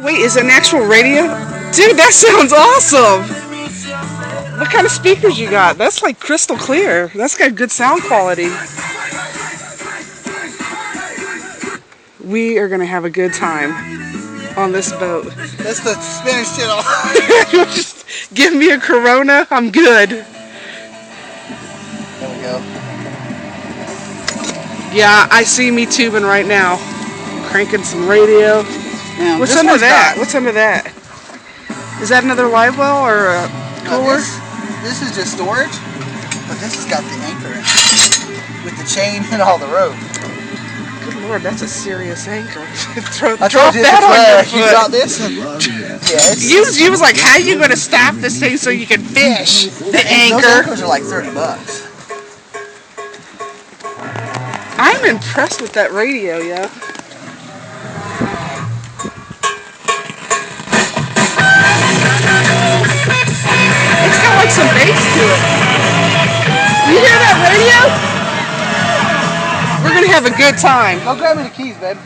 Wait, is it an actual radio? Dude, that sounds awesome! What kind of speakers you got? That's like crystal clear. That's got good sound quality. We are gonna have a good time on this boat. That's the Spanish shit off. Just give me a Corona, I'm good. There we go. Yeah, I see me tubing right now. Cranking some radio. Now, What's under that? What's under that? Is that another live well or a cooler? This is just storage, but this has got the anchor in it, with the chain and all the rope. Good lord, that's a serious anchor. Drop I told you that on your you foot. got this? Yeah, You was like, how are you going to stop this thing so you can fish? The Those anchor. anchors are like $30. I'm impressed with that radio, yeah. It's got like some bass to it. You hear that radio? We're going to have a good time. Go grab me the keys, babe.